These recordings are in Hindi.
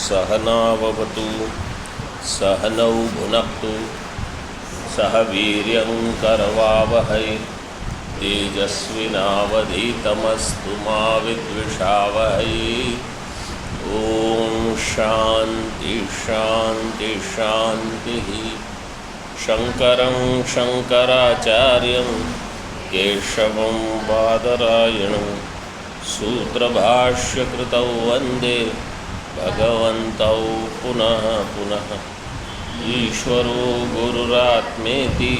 सहनाववतु सहनौ भुनक्तु सह वीर्यं करवावहै तेजस्विनावधीतमस्तु मा विद्विषावहै। ओम शांति शांति शांति। शंकरं शंकराचार्यं केशवं बादरायणं सूत्रभाष्यकृतौ वंदे भगवन्तौ पुनः पुनः। ईश्वरो गुरुरात्मेति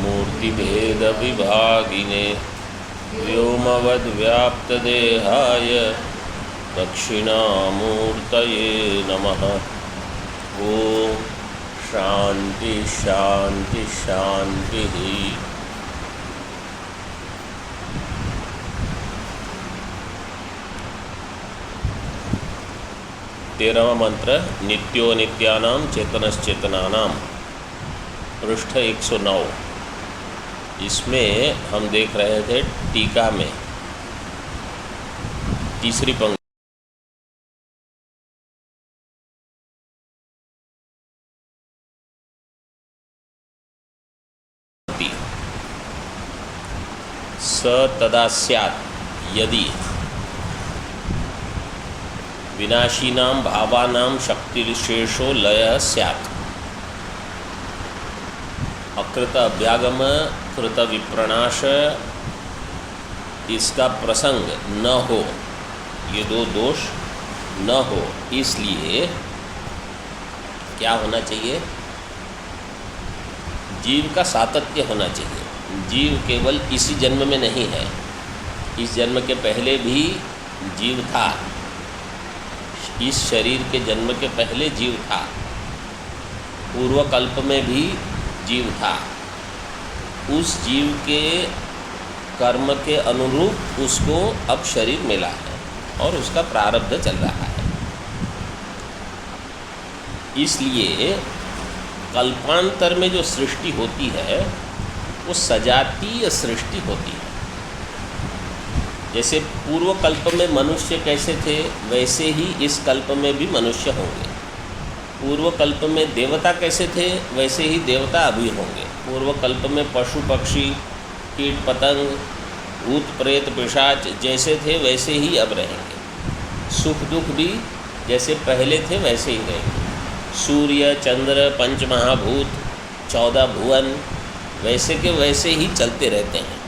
मूर्तिभेदविभागिने व्योमवद्व्याप्तदेहाय दक्षिणामूर्तये नमः। ओम शांति शांति शांति। 13वां मंत्र नित्यो नित्यानां चेतनश्चेतनानां, पृष्ठ 109। इसमें हम देख रहे थे टीका में तीसरी पंक्ति, स तदा स्यात् यदि विनाशिनां भावानां शक्तिविशेषो लयः स्यात्। अकृत अभ्यागम कृत विप्रणाश इसका प्रसंग न हो, ये दो दोष न हो, इसलिए क्या होना चाहिए? जीव का सातत्य होना चाहिए। जीव केवल इसी जन्म में नहीं है, इस जन्म के पहले भी जीव था, इस शरीर के जन्म के पहले जीव था, पूर्व कल्प में भी जीव था। उस जीव के कर्म के अनुरूप उसको अब शरीर मिला है और उसका प्रारब्ध चल रहा है। इसलिए कल्पांतर में जो सृष्टि होती है वो सजातीय सृष्टि होती है। जैसे पूर्व कल्प में मनुष्य कैसे थे वैसे ही इस कल्प में भी मनुष्य होंगे। पूर्व कल्प में देवता कैसे थे वैसे ही देवता अभी होंगे। पूर्व कल्प में पशु पक्षी कीट पतंग भूत प्रेत पिशाच जैसे थे वैसे ही अब रहेंगे। सुख दुख भी जैसे पहले थे वैसे ही रहेंगे। सूर्य चंद्र पंचमहाभूत 14 भुवन वैसे के वैसे ही चलते रहते हैं।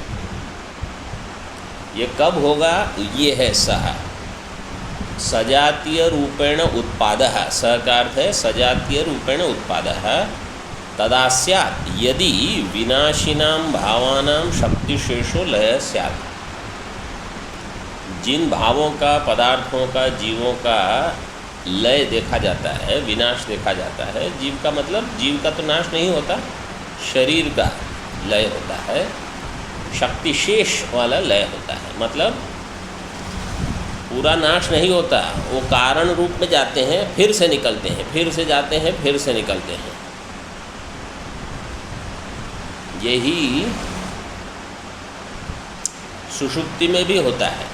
ये कब होगा? ये है सह सजातीय रूपेण उत्पादः। सह का अर्थ है सजातीय रूपेण उत्पादः। तदा स्यात् यदि विनाशिनां भावानां शक्तिशेषो लय स्यात्। जिन भावों का, पदार्थों का, जीवों का लय देखा जाता है, विनाश देखा जाता है। जीव का मतलब जीव का तो नाश नहीं होता, शरीर का लय होता है। शक्तिशेष वाला लय होता है, मतलब पूरा नाश नहीं होता, वो कारण रूप में जाते हैं, फिर से निकलते हैं, फिर से जाते हैं, फिर से निकलते हैं। यही सुषुप्ति में भी होता है।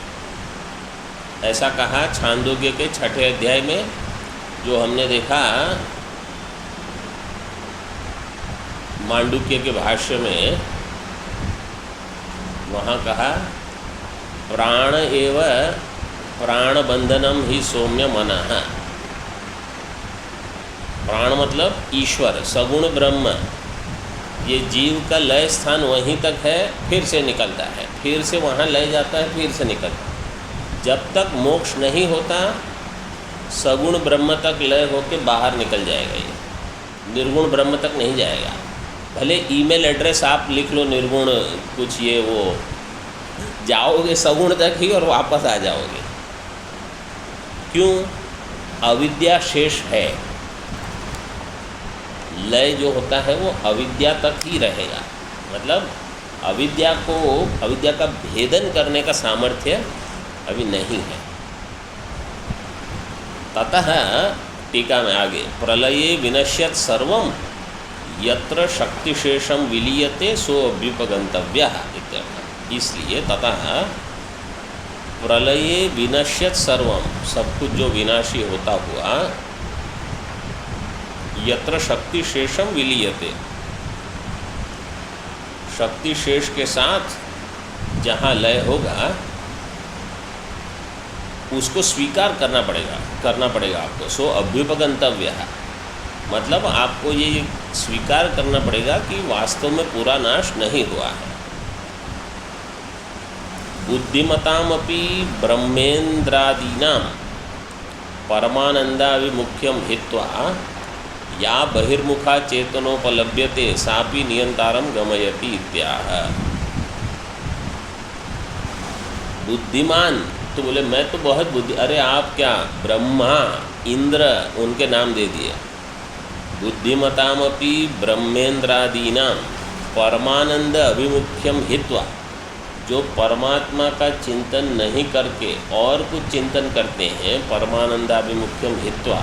ऐसा कहा छांदोग्य के 6ठे अध्याय में, जो हमने देखा मांडुक्य के भाष्य में, वहाँ कहा प्राण एव प्राणबंधनम ही सौम्य मनः। प्राण मतलब ईश्वर, सगुण ब्रह्म। ये जीव का लय स्थान वहीं तक है, फिर से निकलता है, फिर से वहाँ लय जाता है, फिर से निकलता है। जब तक मोक्ष नहीं होता सगुण ब्रह्म तक लय होके बाहर निकल जाएगा। ये निर्गुण ब्रह्म तक नहीं जाएगा। भले ईमेल एड्रेस आप लिख लो निर्गुण कुछ ये वो, जाओगे सगुण तक ही और वापस आ जाओगे। क्यों? अविद्या शेष है। लय जो होता है वो अविद्या तक ही रहेगा। मतलब अविद्या का भेदन करने का सामर्थ्य अभी नहीं है। ततः टीका में आगे प्रलये विनश्यत सर्वं यत्र शक्तिशेषम विलीयते सो अभ्युपगंतव्यः इत्यर्थ। इसलिए ततः प्रलये विनश्यत सर्वम, सब कुछ जो विनाशी होता हुआ, यत्र शक्ति शेषम विलीयते, शक्ति शेष के साथ जहाँ लय होगा उसको स्वीकार करना पड़ेगा आपको। सो अभ्युपगंतव्य है, मतलब आपको ये स्वीकार करना पड़ेगा कि वास्तव में पूरा नाश नहीं हुआ है। बुद्धिमतामपि ब्रह्मेन्द्रादीनां परमानंदाविमुख्यम हित्वा या बहिर्मुखा चेतनोपलभ्यते सापि नियंतारम गमयति इत्याह। बुद्धिमान तो बोले मैं तो बहुत बुद्धि, अरे आप क्या ब्रह्मा इंद्र उनके नाम दे दिए। बुद्धिमतामपि ब्रह्मेन्द्रादीनां परमानंद अभिमुख्यम हित्वा, जो परमात्मा का चिंतन नहीं करके और कुछ चिंतन करते हैं, परमानंदाभिमुख्यम हित्वा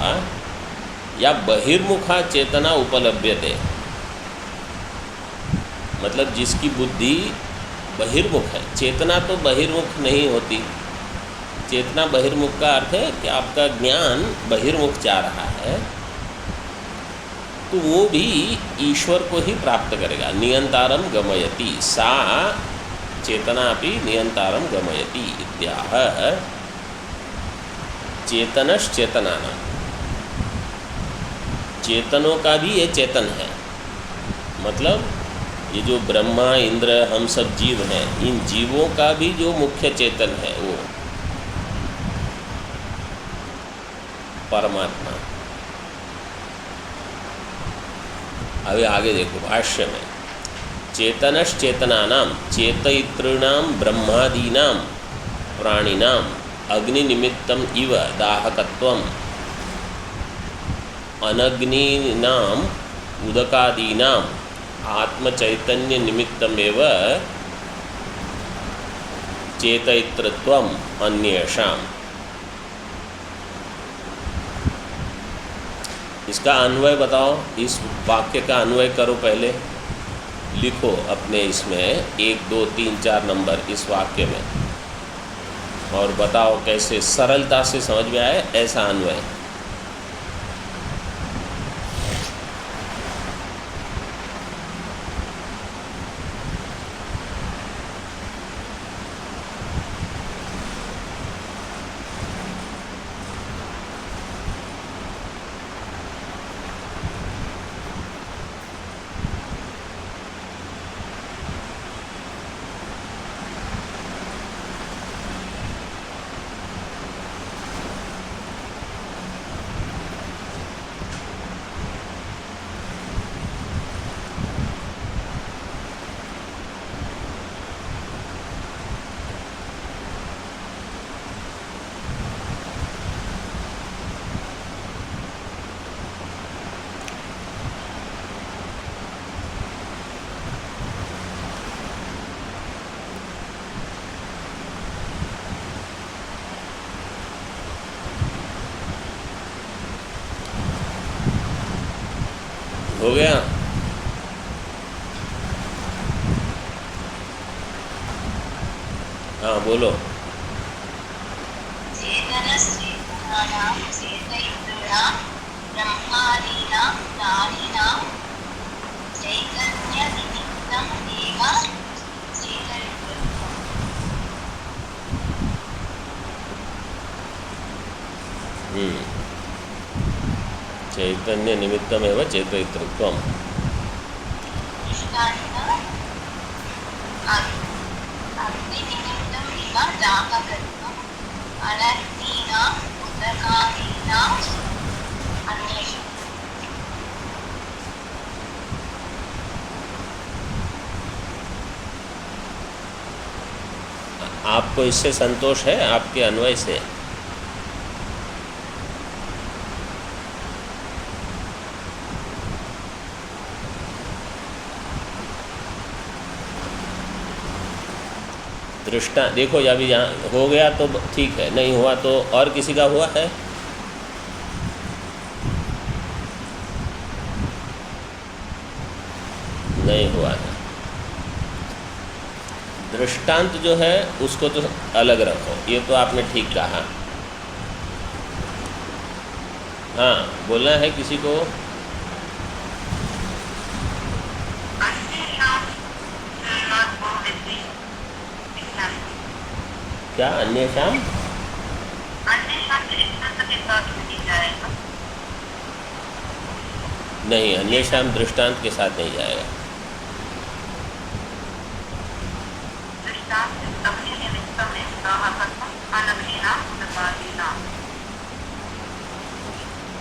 या बहिर्मुखा चेतना उपलभ्यते, मतलब जिसकी बुद्धि बहिर्मुख है। चेतना तो बहिर्मुख नहीं होती, चेतना बहिर्मुख का अर्थ है कि आपका ज्ञान बहिर्मुख जा रहा है, तो वो भी ईश्वर को ही प्राप्त करेगा। नियंतारम गमयति, सा चेतना भी नियंतारम गमयति इत्याह। चेतनश्चेतनानां, चेतनों का भी ये चेतन है, मतलब ये जो ब्रह्मा इंद्र हम सब जीव हैं, इन जीवों का भी जो मुख्य चेतन है वो परमात्मा। अभी आगे देखो भाष्य में, चेतनश्चेतनानां चेतयितॄणां ब्रह्मादीनां प्राणिनां अग्निनिमित्तम इव दाहकत्वम् अनग्नीनाम् उदकादीनां आत्मचैतन्य निमित्तमेव चेतयितृत्वम् अन्येषाम्। इसका अन्वय बताओ, इस वाक्य का अन्वय करो, पहले लिखो अपने इसमें 1 2 3 4 नंबर इस वाक्य में, और बताओ कैसे सरलता से समझ में आए ऐसा अन्वय। हो गया? हाँ बोलो। चैतन्य निमित्तमेव चेतयितृत्वम्। आपको इससे संतोष है, आपके अन्वय से? दृष्टा देखो, अभी यहाँ हो गया तो ठीक है, नहीं हुआ तो और किसी का हुआ है? नहीं हुआ है। दृष्टांत जो है उसको तो अलग रखो, ये तो आपने ठीक कहा। हाँ, बोलना है किसी को? क्या अन्य शाम? नहीं, अन्य शाम दृष्टांत के साथ नहीं जाएगा।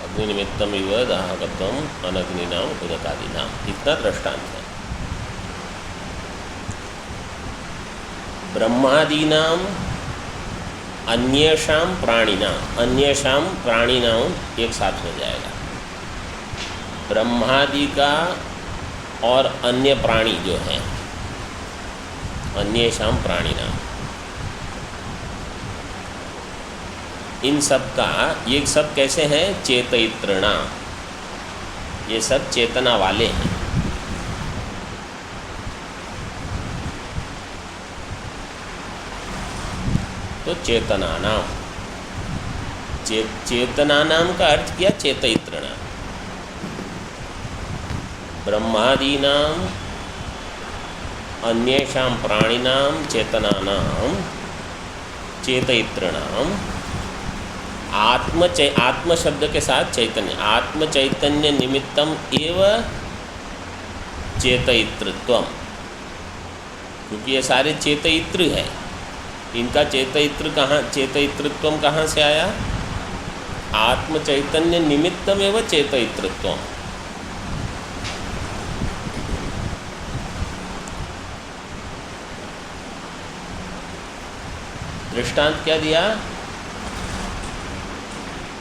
अग्नि निमित्तम इव दाहकत्वम अनग्निनाम उदकादीनाम, इतना दृष्टांत है। ब्रह्मादीनाम अन्येषाम प्राणिनाम, अन्येषाम प्राणिनाम एक साथ हो जाएगा। ब्रह्मादि का और अन्य प्राणी जो हैं, अन्येषाम प्राणिनाम, इन सब का, ये सब कैसे हैं? चेतयित्रणा, ये सब चेतना वाले हैं। तो चेतनानाम, चेतनानाम का अर्थ किया चेतयित्रणा। ब्रह्मादीनाम अन्येषां प्राणिनाम चेतनानाम चेतयित्रणा। आत्म शब्द के साथ चैतन्य, आत्म चैतन्य निमित्तम एव चेतयित्रत्वम, क्योंकि ये सारे चेतयित्र है। इनका चेतयित्र कहाँ, चेतयित्रत्वम कहाँ से आया? आत्म चैतन्य निमित्तम एव चेतयित्रत्वम। दृष्टांत क्या दिया?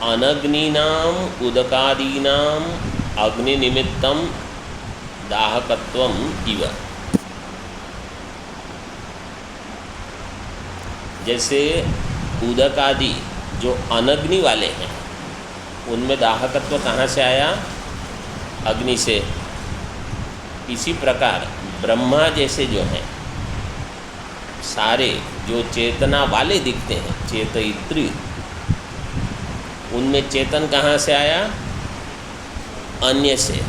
अनग्निनाम उदकादीनाम अग्नि निमित्तम दाहकत्वम इव। जैसे उदकादि जो अनग्नि वाले हैं, उनमें दाहकत्व कहाँ से आया? अग्नि से। इसी प्रकार ब्रह्मा जैसे जो हैं, सारे जो चेतना वाले दिखते हैं, चेतयित्री, उनमें चेतन कहाँ से आया? अन्य से।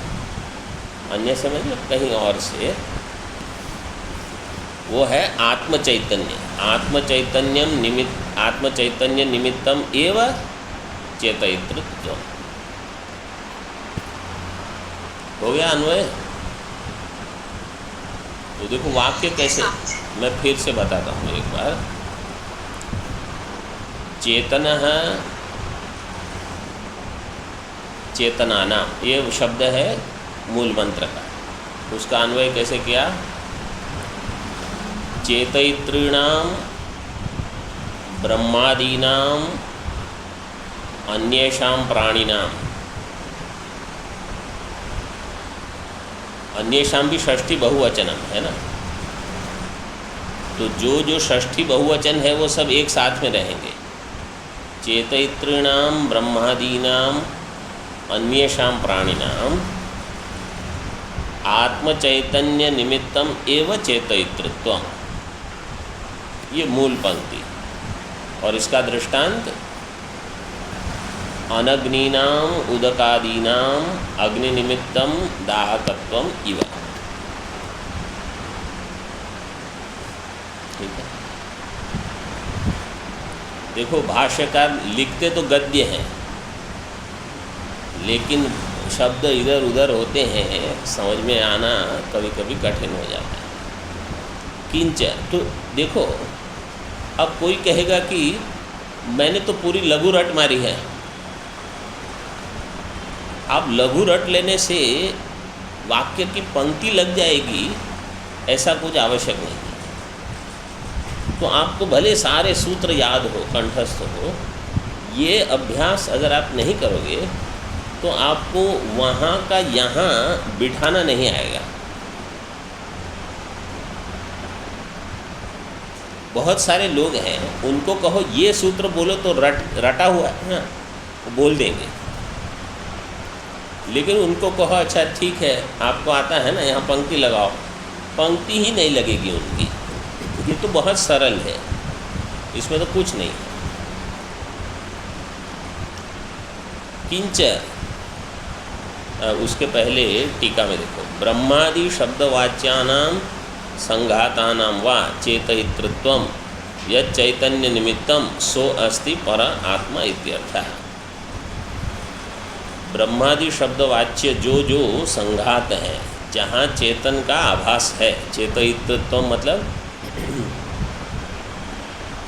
अन्य से मतलब कहीं और से। वो है आत्म चैतन्य। आत्म चैतन्य निमित्तम एव चेतयित्रत्व। हो गया अन्वय? तो देखो वाक्य कैसे, मैं फिर से बताता हूँ एक बार। चेतनः चेतनानाम, ये शब्द है मूल मंत्र का। उसका अन्वय कैसे किया? चेतयितॄणाम ब्रह्मादीनाम अन्येषाम प्राणिनाम। अन्येषाम भी षष्ठी बहुवचनम है ना, तो जो षष्ठी बहुवचन है वो सब एक साथ में रहेंगे। चेतयितॄणाम ब्रह्मादीनाम अन्येषाम प्राणिनाम आत्मचैतन्य निमित्तम एव चेतयितृत्वम, ये मूल पंक्ति। और इसका दृष्टांत अनग्नीनाम उदकादीनाम अग्नि निमित्तम दाहकत्वम इव। ठीक है, देखो भाष्यकार लिखते तो गद्य हैं, लेकिन शब्द इधर उधर होते हैं, समझ में आना कभी कभी कठिन हो जाता है। किंच, तो देखो अब कोई कहेगा कि मैंने तो पूरी लघु रट मारी है। अब लघु रट लेने से वाक्य की पंक्ति लग जाएगी, ऐसा कुछ आवश्यक नहीं। तो आपको भले सारे सूत्र याद हो, कंठस्थ हो, ये अभ्यास अगर आप नहीं करोगे तो आपको वहाँ का यहाँ बिठाना नहीं आएगा। बहुत सारे लोग हैं, उनको कहो ये सूत्र बोलो तो रटा हुआ है ना, वो बोल देंगे। लेकिन उनको कहो अच्छा ठीक है आपको आता है ना, यहाँ पंक्ति लगाओ, पंक्ति ही नहीं लगेगी उनकी। ये तो बहुत सरल है, इसमें तो कुछ नहीं है। किंच उसके पहले टीका में देखो, ब्रह्मादि शब्दवाच्यानां संघातानां वा चेतयितृत्वं यत् चैतन्य निमित्तं सो अस्ति पर आत्मा इत्यर्थः। ब्रह्मादि शब्दवाच्य जो संघात है, जहाँ चेतन का आभास है, चेतयितृत्व मतलब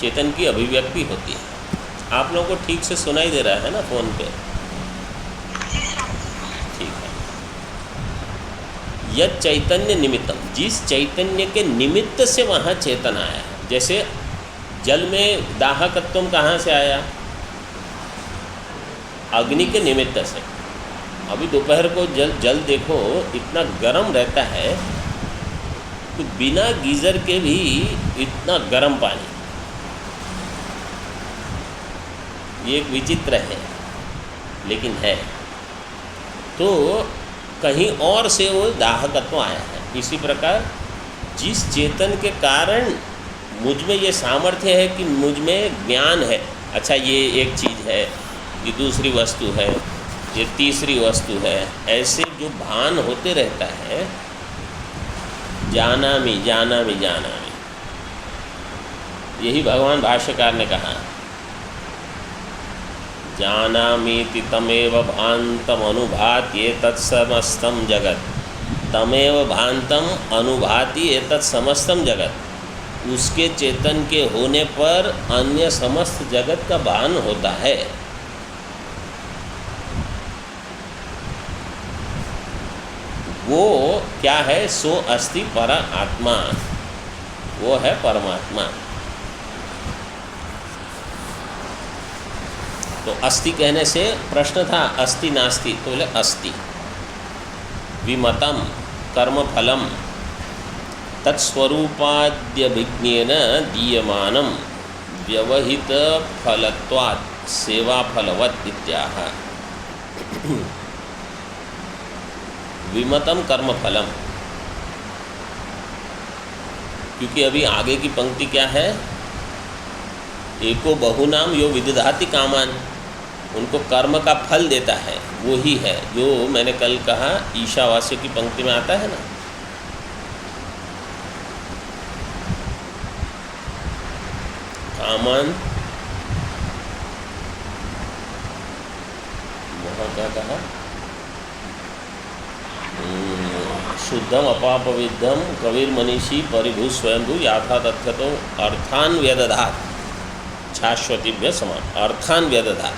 चेतन की अभिव्यक्ति होती है। आप लोगों को ठीक से सुनाई दे रहा है ना फ़ोन पे? ठीक है। यह चैतन्य निमित्तम, जिस चैतन्य के निमित्त से वहाँ चेतन आया। जैसे जल में दाहकत्व कहाँ से आया? अग्नि के निमित्त से। अभी दोपहर को जल देखो इतना गर्म रहता है कि बिना गीज़र के भी इतना गर्म पानी, ये एक विचित्र है लेकिन है। तो कहीं और से वो दाहकत्व आया है। इसी प्रकार जिस चेतन के कारण मुझ में ये सामर्थ्य है कि मुझ में ज्ञान है, अच्छा ये एक चीज़ है, ये दूसरी वस्तु है, ये तीसरी वस्तु है, ऐसे जो भान होते रहता है, जानामि जानामि जानामि, यही भगवान भाष्यकार ने कहा, जानामीति तमेव भान्तम अनुभाति एतत्समस्तं जगत्, तमेव भान्तम अनुभाति एतत्समस्तं जगत्। उसके चेतन के होने पर अन्य समस्त जगत का भान होता है। वो क्या है? सो अस्ति पर आत्मा, वो है परमात्मा। तो अस्ति कहने से प्रश्न था अस्ति नास्ति, तो बोले अस्ति। विमतम कर्मफलम तत्स्वरूपाद्यभिज्ञेन दीयमानं व्यवहित फलत्वात् सेवाफलवत् इत्याह। विमतम कर्मफलम, क्योंकि अभी आगे की पंक्ति क्या है? एको बहुनाम यो विदधाति कामान, उनको कर्म का फल देता है, वो ही है जो मैंने कल कहा ईशावास्य की पंक्ति में आता है ना। कामान, वहाँ क्या कहा? शुद्धम अपापविद्धम कविर्मनीषी परिभू स्वयंभू याथा तथ्यतो अर्थान व्यदधात शाश्वतीभ्य समान। अर्थान व्यदधात,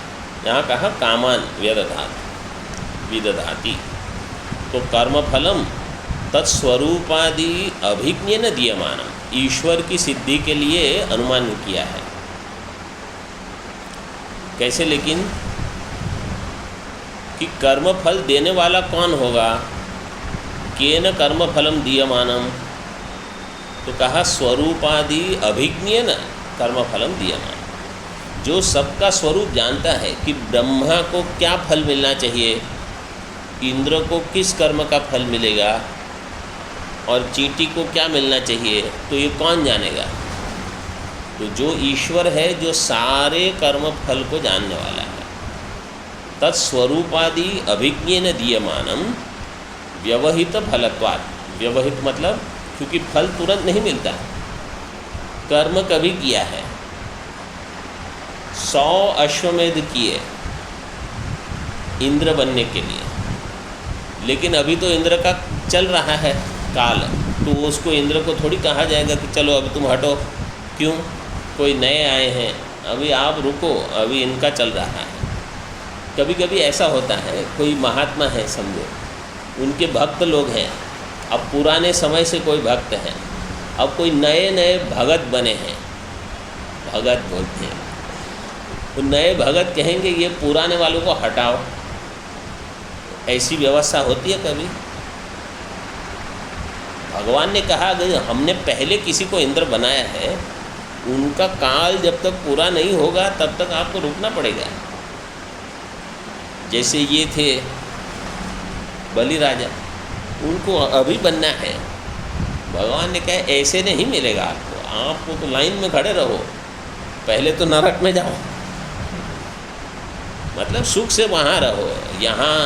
यहाँ कहा कामान व्यदधात विदधाति। तो कर्मफलम तत्स्वरूपादि अभिज्ञेन दीयमानम, ईश्वर की सिद्धि के लिए अनुमान किया है। कैसे? लेकिन कि कर्मफल देने वाला कौन होगा? केन कर्मफलम दीयमानम, तो कहा स्वरूपादि अभिज्ञेन कर्मफलम दीयमान, जो सबका स्वरूप जानता है कि ब्रह्मा को क्या फल मिलना चाहिए, इंद्र को किस कर्म का फल मिलेगा और चींटी को क्या मिलना चाहिए, तो ये कौन जानेगा? तो जो ईश्वर है, जो सारे कर्म फल को जानने वाला है। तत्स्वरूपादि अभिज्ञेन दीयमानम व्यवहित फलत्वात्, व्यवहित मतलब क्योंकि फल तुरंत नहीं मिलता, कर्म कभी किया है, 100 अश्वमेध किए इंद्र बनने के लिए, लेकिन अभी तो इंद्र का चल रहा है काल, तो उसको इंद्र को थोड़ी कहा जाएगा कि चलो अभी तुम हटो, क्यों? कोई नए आए हैं, अभी आप रुको, अभी इनका चल रहा है। कभी कभी ऐसा होता है, कोई महात्मा है समझो, उनके भक्त लोग हैं, अब पुराने समय से कोई भक्त हैं, अब कोई नए नए भगत बने हैं, भगत बोलते हैं, तो नए भगत कहेंगे ये पुराने वालों को हटाओ। ऐसी व्यवस्था होती है कभी? भगवान ने कहा अगर हमने पहले किसी को इंद्र बनाया है, उनका काल जब तक पूरा नहीं होगा तब तक आपको रुकना पड़ेगा। जैसे ये थे बलि राजा, उनको अभी बनना है, भगवान ने कहा ऐसे नहीं मिलेगा आपको, आपको तो लाइन में खड़े रहो, पहले तो नरक में जाओ। मतलब सुख से वहाँ रहो। यहाँ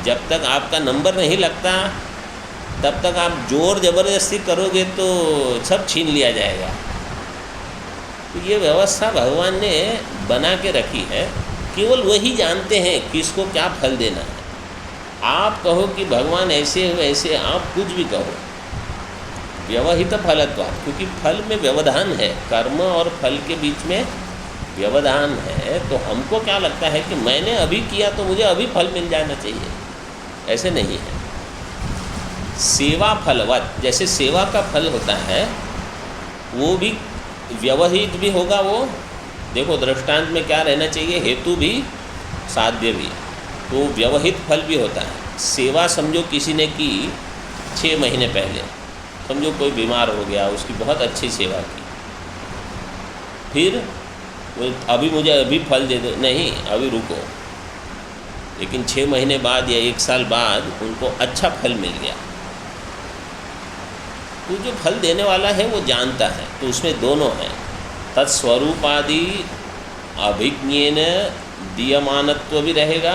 जब तक आपका नंबर नहीं लगता तब तक आप जोर ज़बरदस्ती करोगे तो सब छीन लिया जाएगा। तो ये व्यवस्था भगवान ने बना के रखी है, केवल वही जानते हैं किसको क्या फल देना है। आप कहो कि भगवान ऐसे वैसे, आप कुछ भी कहो, व्यवहित फलत्वात्, क्योंकि फल में व्यवधान है, कर्म और फल के बीच में व्यवधान है। तो हमको क्या लगता है कि मैंने अभी किया तो मुझे अभी फल मिल जाना चाहिए, ऐसे नहीं है। सेवा फलवत, जैसे सेवा का फल होता है वो भी व्यवहित भी होगा। वो देखो दृष्टांत में क्या रहना चाहिए, हेतु भी साध्य भी, तो व्यवहित फल भी होता है। सेवा समझो किसी ने की 6 महीने पहले, समझो कोई बीमार हो गया, उसकी बहुत अच्छी सेवा की, फिर अभी मुझे अभी फल दे दो, नहीं अभी रुको, लेकिन 6 महीने बाद या 1 साल बाद उनको अच्छा फल मिल गया। तो जो फल देने वाला है वो जानता है, तो उसमें दोनों हैं, तत्स्वरूपादि अभिज्ञेन दीयमानत्व भी रहेगा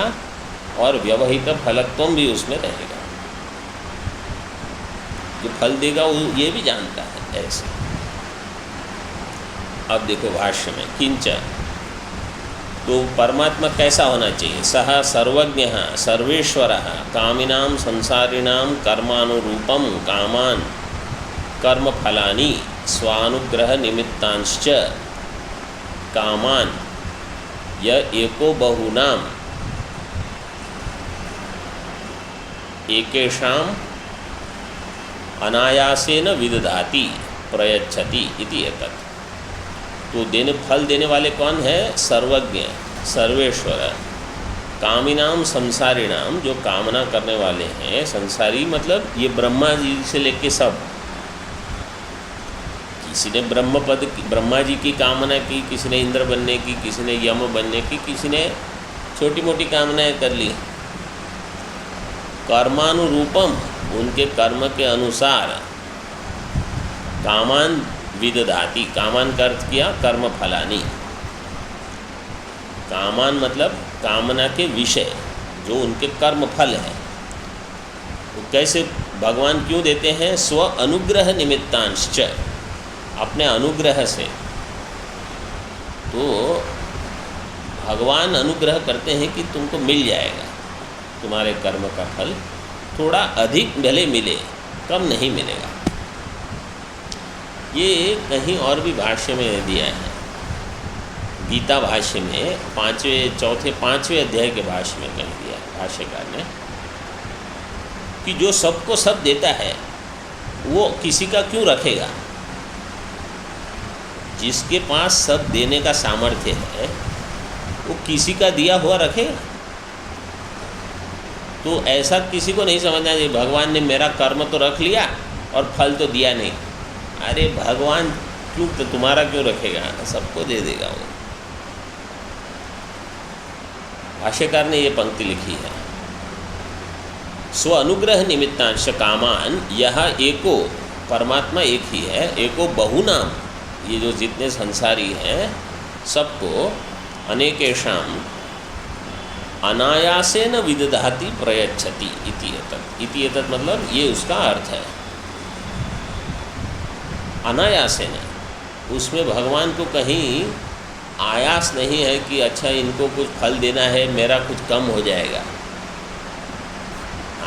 और व्यवहित फलत्व भी उसमें रहेगा। जो फल देगा वो ये भी जानता है ऐसे। अब देखो भाष्य में किंच, तो परमात्मा कैसा होना चाहिए, सह सर्वज्ञ सर्वेश्वर कामिनां संसारिणां कर्मानुरूपं कामान कर्मफलानि स्वानुग्रह निमित्तांश्च कामान य एको बहुनाम एकेषाम अनायासेन विदधाति प्रयच्छति इति एतत्। तो फल देने वाले कौन है, सर्वज्ञ सर्वेश्वर, कामिनाम संसारिणाम, जो कामना करने वाले हैं, संसारी मतलब ये ब्रह्मा जी से लेके सब, किसी ने ब्रह्मा जी की कामना की, किसी ने इंद्र बनने की, किसी ने यम बनने की, किसी ने छोटी मोटी कामनाएं कर ली। कर्मानुरूपम, उनके कर्म के अनुसार, कामान विदधाति, कामान का अर्थ किया कर्म फलानी, कामान मतलब कामना के विषय, जो उनके कर्म फल हैं। वो कैसे भगवान क्यों देते हैं, स्व अनुग्रह निमित्तांश्च, अपने अनुग्रह से। तो भगवान अनुग्रह करते हैं कि तुमको मिल जाएगा, तुम्हारे कर्म का फल थोड़ा अधिक भले मिले, कम नहीं मिलेगा। ये कहीं और भी भाष्य में दिया है, गीता भाष्य में 5वें अध्याय के भाष्य में कह दिया है भाष्यकार ने कि जो सबको सब देता है वो किसी का क्यों रखेगा। जिसके पास सब देने का सामर्थ्य है वो किसी का दिया हुआ रखेगा। तो ऐसा किसी को नहीं समझना चाहिए भगवान ने मेरा कर्म तो रख लिया और फल तो दिया नहीं। अरे भगवान क्यों, तो तुम्हारा क्यों रखेगा, सबको दे देगा वो। भाष्यकार ने ये पंक्ति लिखी है, स्व अनुग्रह निमित्तांश कामान, यह एको, परमात्मा एक ही है, एको बहुनाम, ये जो जितने संसारी हैं सबको, अनेकेषाम अनायासेन विदधाति प्रयच्छति इति एतत्। इति एतत् मतलब ये उसका अर्थ है, अनायासेन, उसमें भगवान को कहीं आयास नहीं है कि अच्छा इनको कुछ फल देना है, मेरा कुछ कम हो जाएगा।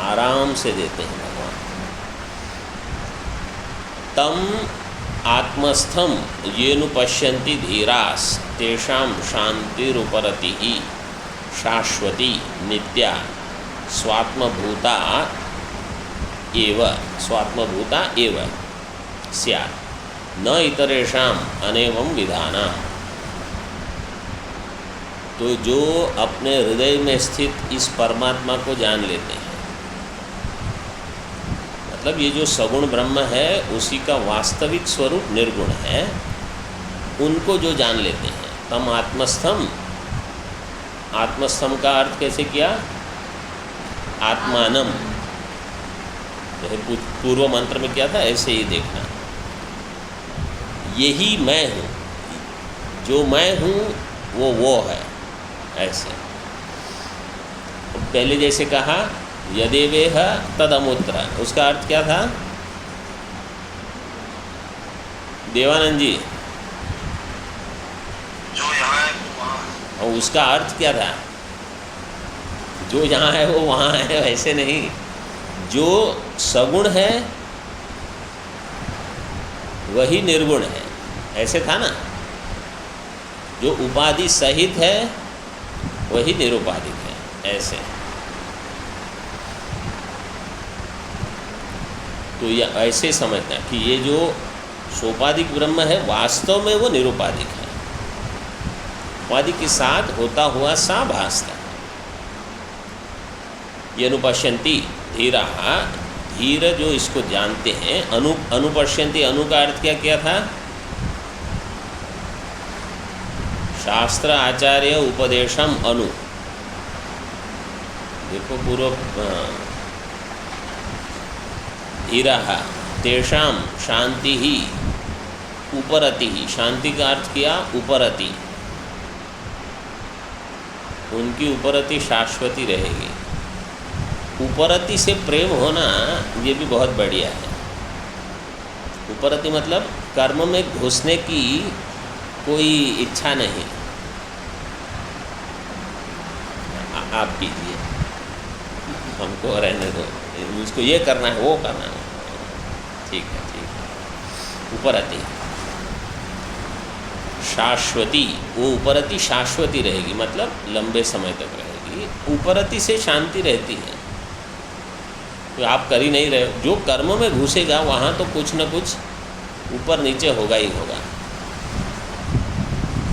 आराम से देते हैं भगवान। तम आत्मस्थम येनु पश्यन्ति धीरास तेषां शांतिरुपरति ही शाश्वती नित्या स्वात्मभूता एव स्यात् न इतरेषां अनेवं विधाना। तो जो अपने हृदय में स्थित इस परमात्मा को जान लेते हैं, मतलब ये जो सगुण ब्रह्म है उसी का वास्तविक स्वरूप निर्गुण है, उनको जो जान लेते हैं, तम आत्मस्थम, आत्मस्थम का अर्थ कैसे किया, आत्मानम, जैसे पूर्व मंत्र में किया था ऐसे ही देखना। यही मैं हूँ, जो मैं हूँ वो है। ऐसे पहले जैसे कहा यदेवेह तदमुत्र, उसका अर्थ क्या था देवानंद जी? जो यहाँ है वो वहाँ है। और उसका अर्थ क्या था? जो यहाँ है वो वहाँ है, वैसे नहीं। जो सगुण है वही निर्गुण है, ऐसे था ना। जो उपाधि सहित है वही निरुपाधिक है, ऐसे। तो यह ऐसे समझना कि ये जो सोपाधिक ब्रह्म है वास्तव में वो निरुपाधिक है, उपाधि के साथ होता हुआ सा भासता है। ये अनुपश्यन्ति धीरा, धीर जो इसको जानते हैं। अनुपश्यन्ति, अनु का अर्थ क्या किया था? शास्त्र आचार्य उपदेशम अनु। देखो पूर्व धीरा तेषाम शांति ही उपरति ही, शांति का अर्थ किया उपरति, उनकी उपरति शाश्वती रहेगी। उपरति से प्रेम होना ये भी बहुत बढ़िया है। उपरति मतलब कर्म में घुसने की कोई इच्छा नहीं। आप कीजिए, हमको रहने दो, मुझको ये करना है वो करना है, ठीक है ठीक है। उपरति शाश्वती, वो उपरति शाश्वती रहेगी, मतलब लंबे समय तक रहेगी। उपरति से शांति रहती है, तो आप कर ही नहीं रहे हो। जो कर्म में घुसेगा वहाँ तो कुछ न कुछ ऊपर नीचे होगा ही होगा।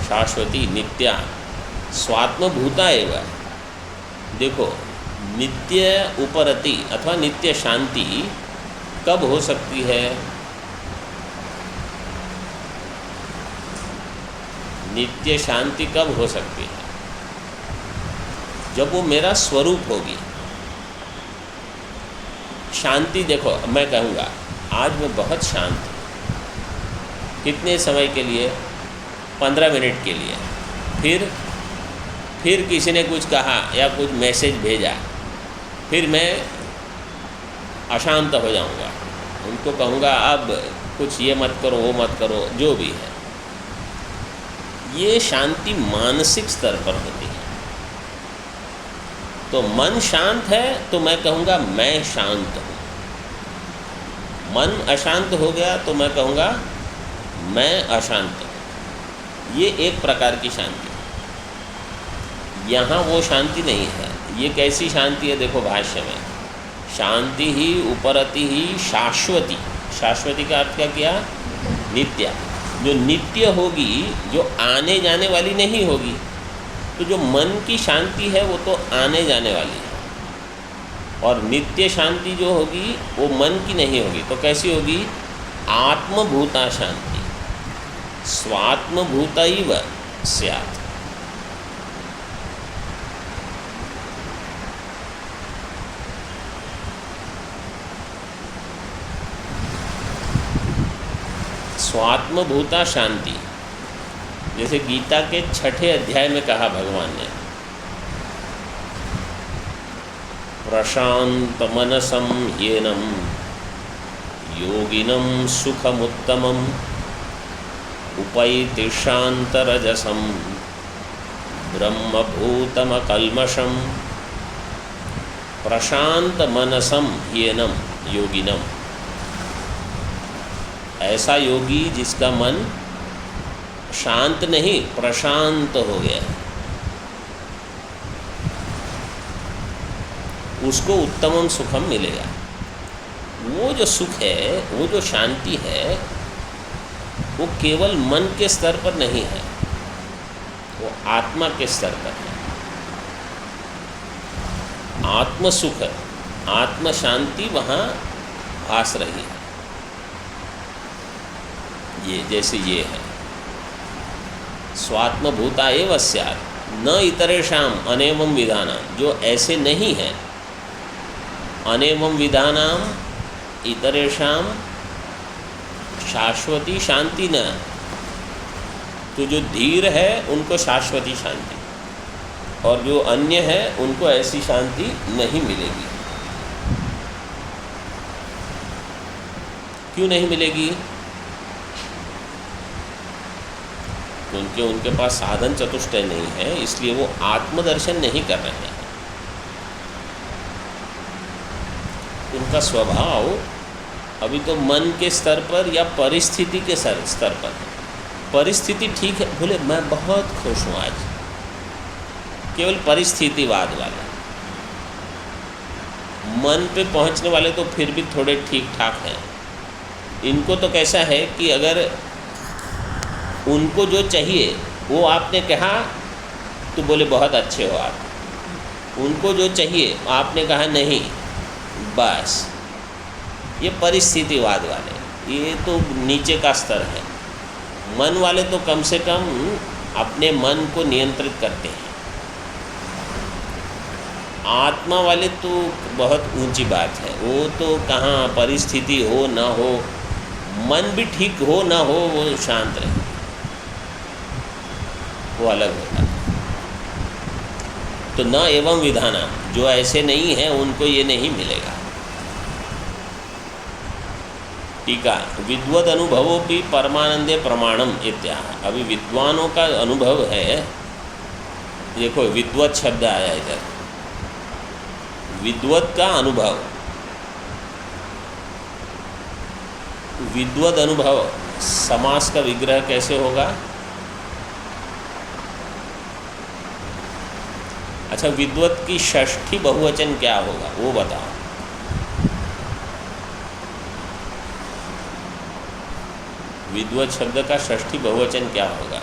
शाश्वती नित्या स्वात्मभूता एवं। देखो नित्य उपरति अथवा नित्य शांति कब हो सकती है? नित्य शांति कब हो सकती है? जब वो मेरा स्वरूप होगी। शांति देखो, मैं कहूँगा आज मैं बहुत शांत हूँ, कितने समय के लिए? 15 मिनट के लिए। फिर किसी ने कुछ कहा या कुछ मैसेज भेजा, फिर मैं अशांत हो जाऊँगा, उनको कहूँगा अब कुछ ये मत करो वो मत करो, जो भी है। ये शांति मानसिक स्तर पर होती है। तो मन शांत है तो मैं कहूँगा मैं शांत हूँ। मन अशांत हो गया तो मैं कहूँगा मैं अशांत हूँ। ये एक प्रकार की शांति। यहाँ वो शांति नहीं है। ये कैसी शांति है? देखो भाष्य में, शांति ही उपरति ही शाश्वती। शाश्वती का अर्थ क्या किया? नित्य। जो नित्य होगी, जो आने जाने वाली नहीं होगी। तो जो मन की शांति है वो तो आने जाने वाली है, और नित्य शांति जो होगी वो मन की नहीं होगी। तो कैसी होगी? आत्मभूता शांति, स्वात्मभूतैव स्यात्। स्वात्मभूता शांति, जैसे गीता के 6ठे अध्याय में कहा भगवान ने, प्रशांत मनसम येनम योगिनम सुखमुत्तमम उपैति शांतरजसम ब्रह्मभूतमकल्मषम। प्रशांत मनसम येनम योगिनम, ऐसा योगी जिसका मन शांत नहीं प्रशांत हो गया, उसको उत्तमम सुखम मिलेगा। वो जो सुख है, वो जो शांति है, वो केवल मन के स्तर पर नहीं है, वो आत्मा के स्तर पर है। आत्म सुख, आत्म शांति वहाँ भास रही है। ये जैसे ये है, स्वात्मभूता एव स्यात् न इतरेषाम अनेवम विधानाम। जो ऐसे नहीं है, अनेवम विधानाम इतरेषाम शाश्वती शांति न तो जो धीर है उनको शाश्वती शांति, और जो अन्य है उनको ऐसी शांति नहीं मिलेगी। क्यों नहीं मिलेगी? क्योंकि उनके पास साधन चतुष्टय नहीं है, इसलिए वो आत्मदर्शन नहीं कर रहे हैं। उनका स्वभाव अभी तो मन के स्तर पर या परिस्थिति के स्तर पर है। परिस्थिति ठीक है, बोले मैं बहुत खुश हूँ आज, केवल परिस्थितिवाद वाले। मन पे पहुँचने वाले तो फिर भी थोड़े ठीक ठाक हैं। इनको तो कैसा है कि अगर उनको जो चाहिए वो आपने कहा तो बोले बहुत अच्छे हो आप, उनको जो चाहिए आपने कहा नहीं, बस ये परिस्थितिवाद वाले, ये तो नीचे का स्तर है। मन वाले तो कम से कम अपने मन को नियंत्रित करते हैं। आत्मा वाले तो बहुत ऊंची बात है, वो तो कहाँ परिस्थिति हो ना हो, मन भी ठीक हो ना हो, वो शांत रहे, वो अलग होता है। तो न एवं विधाना, जो ऐसे नहीं हैं उनको ये नहीं मिलेगा। टीका, विद्वद अनुभवोपि परमानंदे प्रमाणम इत्याह। अभी विद्वानों का अनुभव है, देखो विद्वत शब्द आया इधर, विद्वत का अनुभव, विद्वद अनुभव, समास का विग्रह कैसे होगा? अच्छा, विद्वत की षष्ठी बहुवचन क्या होगा वो बताओ। विद्वत शब्द का षष्ठी बहुवचन क्या होगा?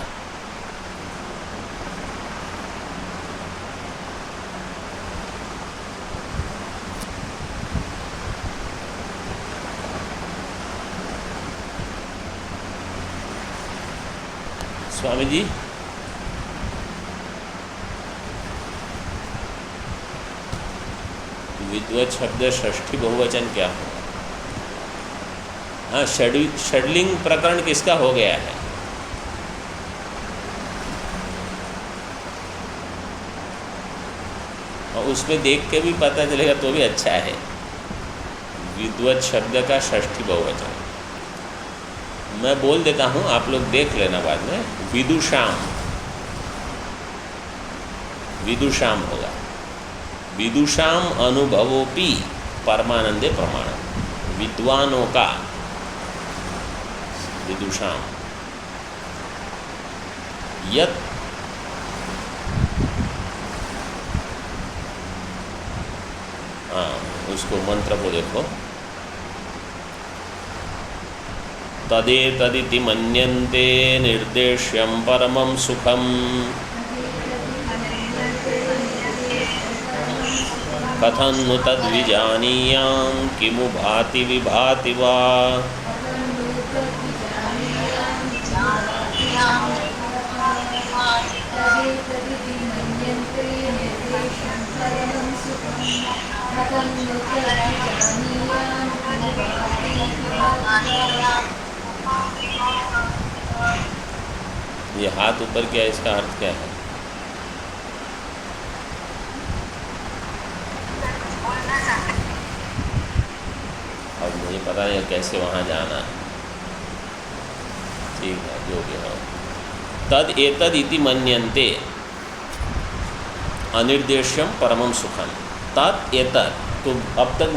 स्वामी जी, विद्वत शब्द षष्ठी बहुवचन क्या होगा? हाँ, षड्लिंग प्रकरण किसका हो गया है? और उसमें देख के भी पता चलेगा तो भी अच्छा है। विद्वत शब्द का षष्ठी बहुवचन मैं बोल देता हूँ, आप लोग देख लेना बाद में। विदुषाम, विदुषाम होगा। विदुषाम अनुभवोपि परमानंदे प्रमाण, विद्वानों का, विदुषाम यत् उसको मंत्र को देखो, तदेतदिति मन्यन्ते निर्देश्यं परमं सुखम् कथं नु तद्विजानीयां किमु भाति विभाति वा। ये हाथ ऊपर क्या है, इसका अर्थ क्या है? अब मुझे पता नहीं कैसे वहाँ जाना है। ठीक है, जो भी हो। तद एतद इति मन्यन्ते अनिर्देश्यम परमं सुखम। तद एतद, तो अब तक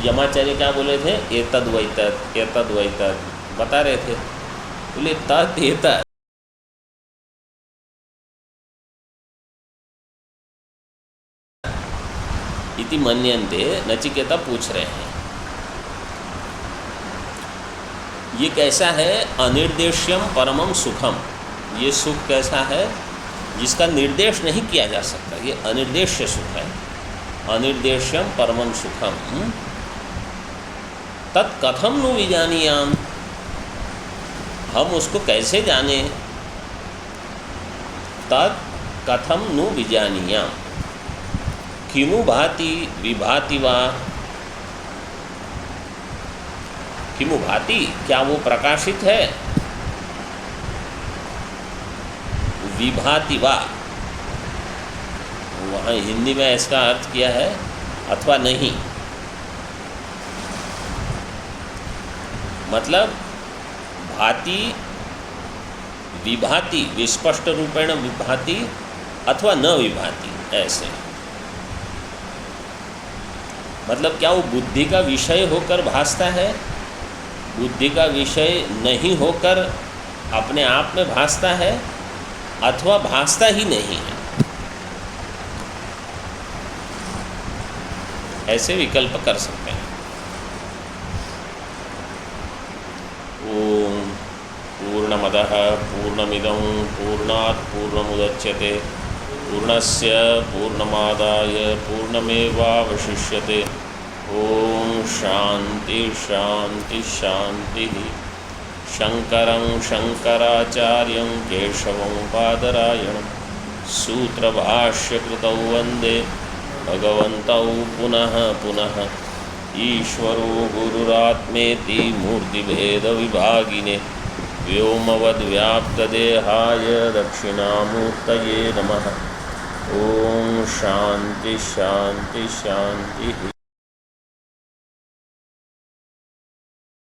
यमाचार्य क्या बोले थे? एतद वैतद, एतद वैतद बता रहे थे। बोले तद एतद, इति मन्यन्ते, नचिकेता पूछ रहे हैं ये कैसा है? अनिर्देश्यम परमं सुखम, ये सुख कैसा है जिसका निर्देश नहीं किया जा सकता, ये अनिर्देश्य सुख है। अनिर्देश्यम परमं सुखम तत्कथम नु विजानीयाम, हम उसको कैसे जाने? तत्कथम नु विजानीयाम किमु भाति विभाति वा। किमु भाति, क्या वो प्रकाशित है? विभाति वा, वहाँ हिंदी में इसका अर्थ किया है अथवा नहीं, मतलब भाति विभाति, विस्पष्ट रूपेण विभाति अथवा न विभाति, ऐसे। मतलब क्या वो बुद्धि का विषय होकर भासता है, बुद्धि का विषय नहीं होकर अपने आप में भासता है, अथवा भासता ही नहीं है, ऐसे विकल्प कर सकते हैं। ओम पूर्णमदः पूर्णमिदं पूर्णात् पूर्णमुदच्यते पूर्णस्य पूर्णमादाय पूर्णमेवावशिष्यते। ओम शांति शांति शांति। शंकरं शंकराचार्यं केशवं बादरायणं सूत्रभाष्यकृतौ वन्दे भगवन्तौ पुनः पुनः। ईश्वरो गुरुरात्मेति मूर्तिभेदविभागिने व्योमवद्व्याप्तदेहाय दक्षिणामूर्तये नमः। ओम शांति शांति शांति।